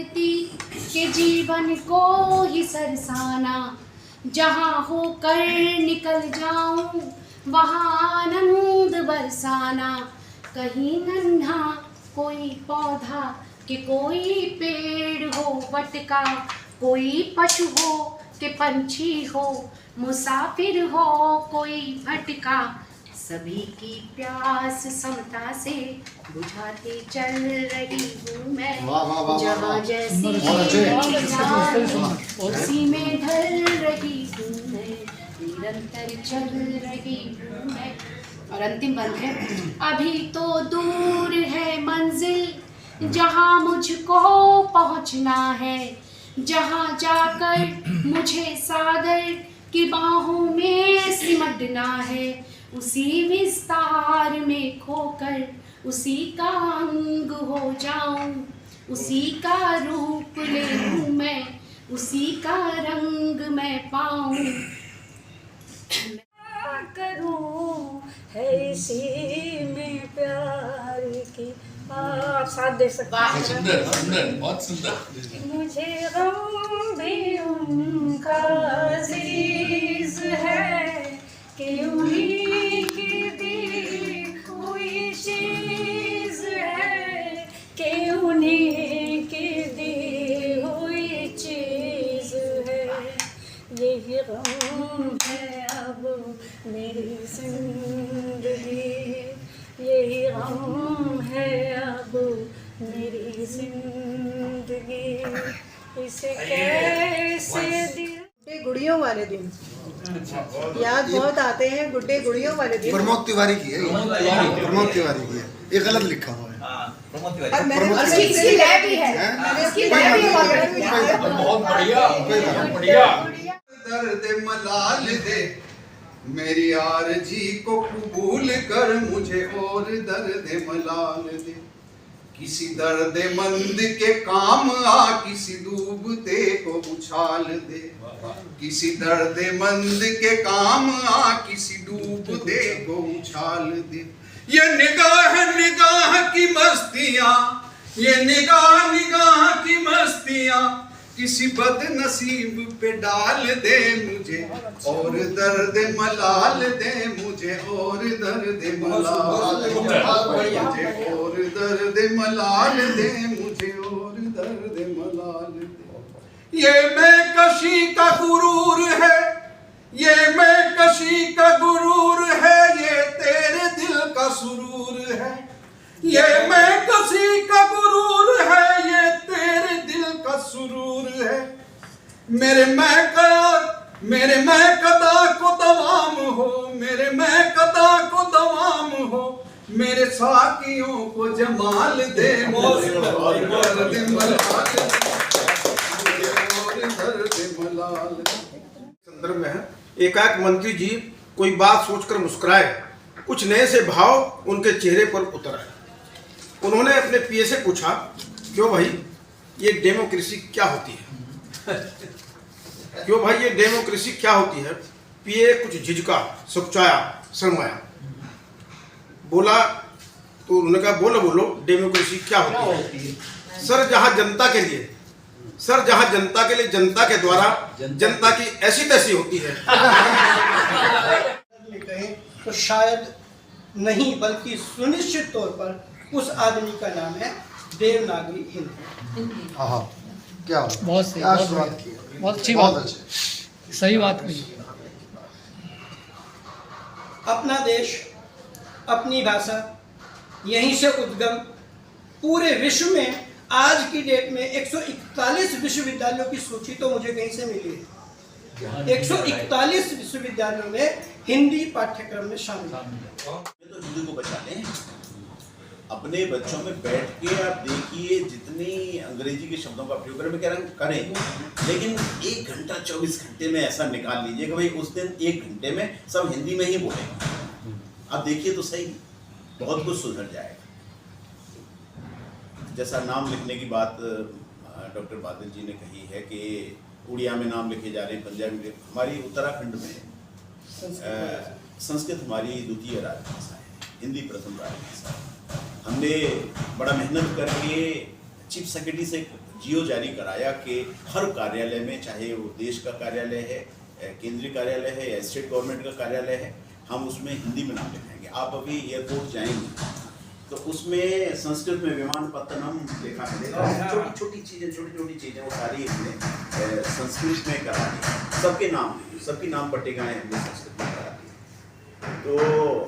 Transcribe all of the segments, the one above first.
करती कि जीवन को ही सरसाना, जहाँ होकर निकल जाऊं वहाँ आनंद बरसाना। कहीं नन्हा कोई पौधा कि कोई पेड़ हो बटका, कोई पशु हो कि पंछी हो, मुसाफिर हो कोई भटका, सभी की प्यास समता से बुझाते चल रही हूँ मैं। जहाँ जैसी उसी में ढल रही हूँ मैं, निरंतर चल रही हूँ मैं। और अंतिम बंद है, अभी तो दूर है मंजिल जहाँ मुझको पहुँचना है, जहाँ जाकर मुझे सागर की बाहों में सिमटना है। उसी विस्तार में खोकर उसी का अंग हो जाऊं, उसी का रूप ले लूं मैं, उसी का रंग मैं पाऊं। करूं है इसी में प्यार की। आप साथ दे सकते हैं। सुंदर सुंदर, बहुत सुंदर। मुझे गम भी उनका अजीज है कि उन्हीं की दी हुई चीज है, कि उन्हीं की दी हुई चीज है। यही गम है अब मेरी जिंदगी, यही गम है अब मेरी जिंदगी। इसे कैसे गुड्डे गुड़ियों वाले दिन याद बहुत आते हैं। गुड्डे गुड़ियों वाले दिन प्रमोद तिवारी की है, प्रमोद तिवारी की है, ये गलत लिखा हुआ है। और मैंने इसकी लय भी है, इसकी लय भी है। बहुत बढ़िया, बहुत बढ़िया। दर्द मलाल दे मेरी आरज़ी को कबूल कर, मुझे और दर्द मलाल दे। किसी दर्द मंद के काम आ, किसी डूबते को उछाल दे। किसी दर्द मंद के काम आ, किसी डूबते को उछाल दे। ये निगाह की मस्तियाँ, ये निगाह की मस्तियाँ किसी बदनसीब पे डाल दे मुझे, और दर्द मलाल दे मुझे, और दर्द मलाल दे मुझे, और दर्द मलाल दे मुझे, और दर्द मलाल दे। ये मैं कशी का गुरूर है, ये मैं कशी का गुरूर है, ये तेरे दिल का सुरूर है। ये मैं कशी का गुरूर है, ये तेरे दिल का सुरूर है। मेरे मैं कदा को दवाम हो, मेरे मैं कदा को दवाम हो, मेरे साकियों को जमाल दे मुझे, और दर्द मलाल दे, और दर्द मलाल दे। संदर्भ में है, एकाएक मंत्री जी कोई बात सोचकर मुस्कुराए, कुछ नए से भाव उनके चेहरे पर उतर आए। उन्होंने अपने पीए से पूछा, क्यों भाई ये डेमोक्रेसी क्या होती है? क्यों भाई ये डेमोक्रेसी क्या होती है? पीए कुछ झिझका, सुकचाया, शर्माया, बोला तो उन्होंने कहा, बोलो डेमोक्रेसी क्या होती है? सर जहां जनता के लिए, सर जहां जनता के लिए, जनता के द्वारा जनता की ऐसी तैसी होती है। कहें तो शायद नहीं, बल्कि सुनिश्चित तौर पर उस आदमी का नाम है देवनागरी हिंदी। क्या बहुत सही, क्या शुरुआत की, बहुत अच्छी बहुत बात, अच्छे। सही बात कही। अपना देश, अपनी भाषा, यहीं से उद्गम। पूरे विश्व में आज की डेट में 141 विश्वविद्यालयों की सूची तो मुझे कहीं से मिली है। 141 विश्वविद्यालयों में हिंदी पाठ्यक्रम में शामिल है। तो हिंदी को बचा लें, अपने बच्चों में बैठ के आप देखिए, जितनी अंग्रेजी के शब्दों का प्रयोग करें, लेकिन 1 घंटा 24 घंटे में ऐसा निकाल लीजिए कि भाई उस दिन 1 घंटे में सब हिंदी में ही बोलेंगे। आप देखिए तो सही, बहुत कुछ सुधर जाएगा। जैसा नाम लिखने की बात डॉक्टर बादल जी ने कही है कि उड़िया में नाम लिखे जा रहे हैं, पंजाबी में। हमारी उत्तराखंड में संस्कृत हमारी द्वितीय राजभाषा है, हिंदी प्रथम राजभाषा है। हमने बड़ा मेहनत करके चीफ सेक्रेटरी से जियो जारी कराया कि हर कार्यालय में, चाहे वो देश का कार्यालय है, केंद्रीय कार्यालय है या स्टेट गवर्नमेंट का कार्यालय है, हम उसमें हिंदी में नाम लिखाएंगे। आप अभी एयरपोर्ट जाएंगे तो उसमें संस्कृत में विमानपत्तनम लिखा मिलेगा। छोटी छोटी चीज़ें वो सारी हमने संस्कृत में करा दी। सबके नाम पट्टिकाएँ हमने संस्कृत में करा दी। तो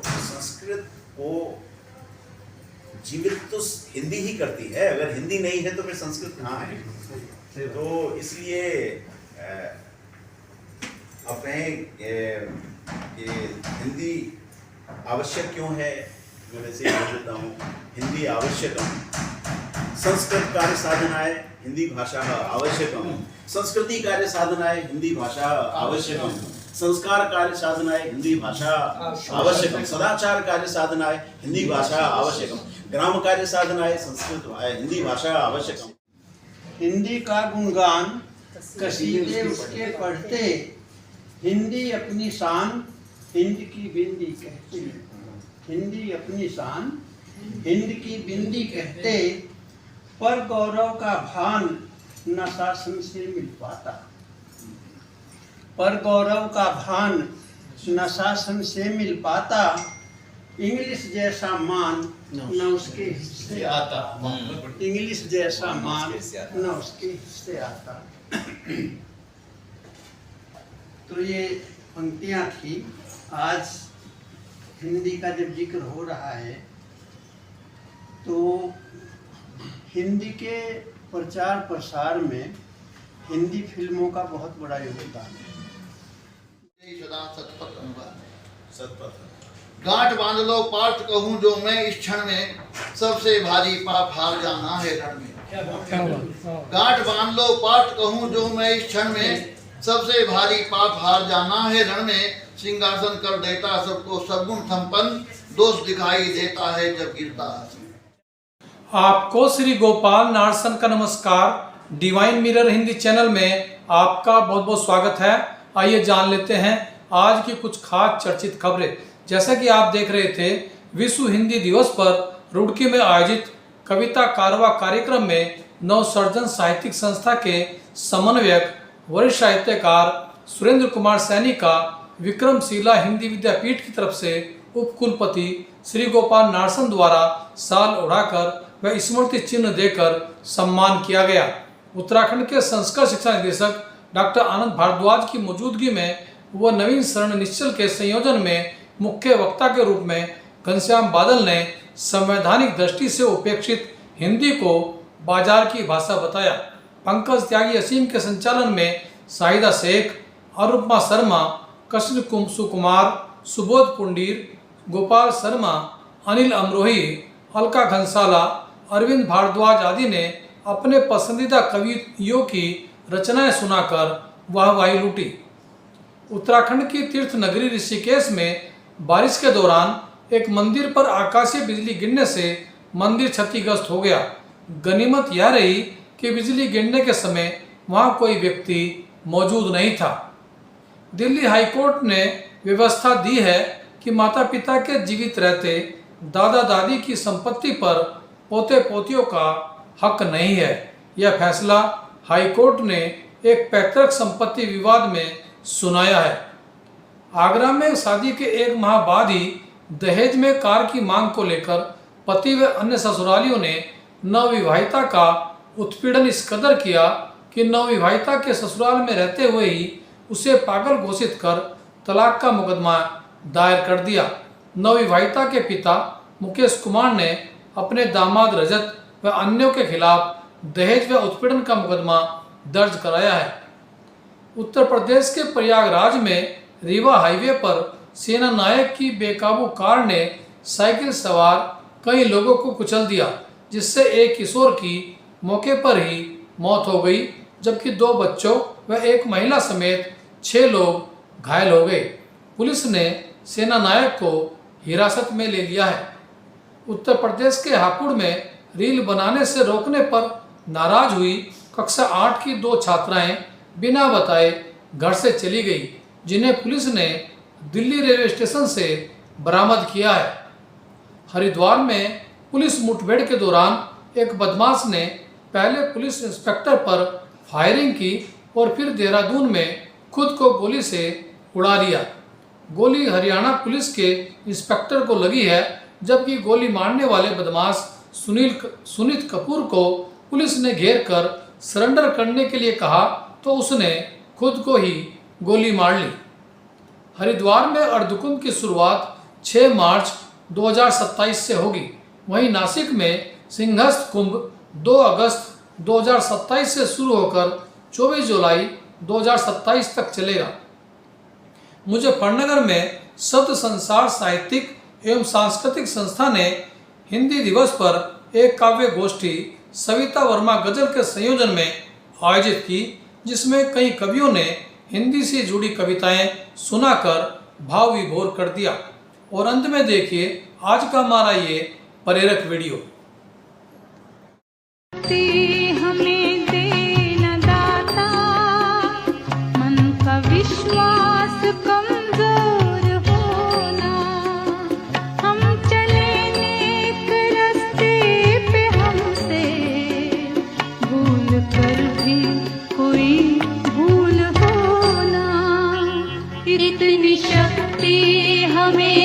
संस्कृत को जीवित तो हिंदी ही करती है, अगर हिंदी नहीं है तो फिर संस्कृत कहाँ है। तो इसलिए आप कहें कि हिंदी आवश्यक क्यों है, मैं वैसे ही बोल देता हूँ, हिंदी आवश्यकम संस्कृत कार्य साधनाय हिंदी भाषा आवश्यकम, संस्कृति कार्य साधनाय हिंदी भाषा आवश्यकम, संस्कार कार्य साधनाय हिंदी भाषा आवश्यकम, सदाचार कार्य साधनाय हिंदी भाषा आवश्यकम, ग्राम कार्य साधनाय संस्कृत हिंदी भाषा आवश्यकम। हिंदी का गुणगान कसीदे उसके पढ़ते, हिंदी अपनी शान हिंद की बिंदी कहते, हिंदी अपनी शान हिंद की बिंदी कहते, पर गौरव का भान न शासन से मिल पाता, पर गौरव का भान न शासन से मिल पाता, इंग्लिश जैसा मान न उसके हिस्से आता, इंग्लिश जैसा मान न उसके हिस्से आता। तो ये पंक्तियाँ थी। आज हिंदी का जब जिक्र हो रहा है तो हिंदी के प्रचार प्रसार में हिंदी फिल्मों का बहुत बड़ा योगदान है। सदा सतपथ अनुवाद। सतपथ गांठ बांध लो पार्थ कहूँ जो मैं इस क्षण में, सबसे भारी पाप हार जाना है रण में। गांठ बांध लो पार्थ कहूँ जो मैं इस क्षण में, सबसे भारी पाप हार जाना है रण में। सिंहासन कर देता सबको सद्गुण संपन्न, दोष दिखाई देता है जब गिरता है। आपको श्री गोपाल नारसन का नमस्कार। डिवाइन मिरर हिंदी चैनल में आपका बहुत बहुत स्वागत है। आइए जान लेते हैं आज की कुछ खास चर्चित खबरें। जैसा कि आप देख रहे थे, विश्व हिंदी दिवस पर रुड़की में आयोजित कविता कारवा कार्यक्रम में नवसर्जन साहित्यिक संस्था के समन्वयक वरिष्ठ साहित्यकार सुरेंद्र कुमार सैनी का विक्रमशिला हिंदी विद्यापीठ की तरफ से उपकुलपति श्री गोपाल नारसन द्वारा साल ओढ़ाकर व स्मृति चिन्ह देकर सम्मान किया गया। उत्तराखंड के संस्कृत शिक्षा निदेशक डॉक्टर आनंद भारद्वाज की मौजूदगी में व नवीन शरण निश्चल के संयोजन में मुख्य वक्ता के रूप में घनश्याम बादल ने संवैधानिक दृष्टि से उपेक्षित हिंदी को बाजार की भाषा बताया। पंकज त्यागी असीम के संचालन में शाहिदा शेख, अरुपमा शर्मा, कृष्ण सुकुमार, सुबोध पुंडीर, गोपाल शर्मा, अनिल अमरोही, अलका घनसाला, अरविंद भारद्वाज आदि ने अपने पसंदीदा कवियों की रचनाएं सुनाकर वाहवाही लूटी। उत्तराखंड की तीर्थ नगरी ऋषिकेश में बारिश के दौरान एक मंदिर पर आकाशीय बिजली गिरने से मंदिर क्षतिग्रस्त हो गया। गनीमत यह रही कि बिजली गिरने के समय वहां कोई व्यक्ति मौजूद नहीं था। दिल्ली हाईकोर्ट ने व्यवस्था दी है कि माता पिता के जीवित रहते दादा दादी की संपत्ति पर पोते पोतियों का हक नहीं है। यह फैसला हाईकोर्ट ने एक पैतृक संपत्ति विवाद में सुनाया है। आगरा में शादी के एक माह बाद ही दहेज में कार की मांग को लेकर पति व अन्य ससुरालियों ने नवविवाहिता का उत्पीड़न इस कदर किया कि नवविवाहिता के ससुराल में रहते हुए ही उसे पागल घोषित कर तलाक का मुकदमा दायर कर दिया। नवविवाहिता के पिता मुकेश कुमार ने अपने दामाद रजत व अन्यों के खिलाफ दहेज व उत्पीड़न का मुकदमा दर्ज कराया है। उत्तर प्रदेश के प्रयागराज में रीवा हाईवे पर सेना नायक की बेकाबू कार ने साइकिल सवार कई लोगों को कुचल दिया, जिससे एक किशोर की मौके पर ही मौत हो गई, जबकि 2 बच्चों व एक महिला समेत 6 लोग घायल हो गए। पुलिस ने सेना नायक को हिरासत में ले लिया है। उत्तर प्रदेश के हापुड़ में रील बनाने से रोकने पर नाराज हुई कक्षा 8 की 2 छात्राएं बिना बताए घर से चली गई, जिन्हें पुलिस ने दिल्ली रेलवे स्टेशन से बरामद किया है। हरिद्वार में पुलिस मुठभेड़ के दौरान एक बदमाश ने पहले पुलिस इंस्पेक्टर पर फायरिंग की और फिर देहरादून में खुद को गोली से उड़ा दिया। गोली हरियाणा पुलिस के इंस्पेक्टर को लगी है, जबकि गोली मारने वाले बदमाश सुनीत कपूर को पुलिस ने घेर कर सरेंडर करने के लिए कहा तो उसने खुद को ही गोली मार ली। हरिद्वार में अर्धकुंभ की शुरुआत 6 मार्च 2027 से होगी। वहीं नासिक में सिंहस्थ कुंभ 2 अगस्त 2027 से शुरू होकर 24 जुलाई 2027 तक चलेगा। मुजफ्फरनगर में शब्द संसार साहित्यिक एवं सांस्कृतिक संस्था ने हिंदी दिवस पर एक काव्य गोष्ठी सविता वर्मा गजल के संयोजन में आयोजित की, जिसमें कई कवियों ने हिंदी से जुड़ी कविताएं सुनाकर भाव विभोर कर दिया। और अंत में देखिए आज का हमारा ये प्रेरक वीडियो। हमें देना दाता, मन का विश्वास कमजोर होना, हम चले नेक रास्ते पे हमसे भूल कर भी कोई भूल होना, इतनी शक्ति हमें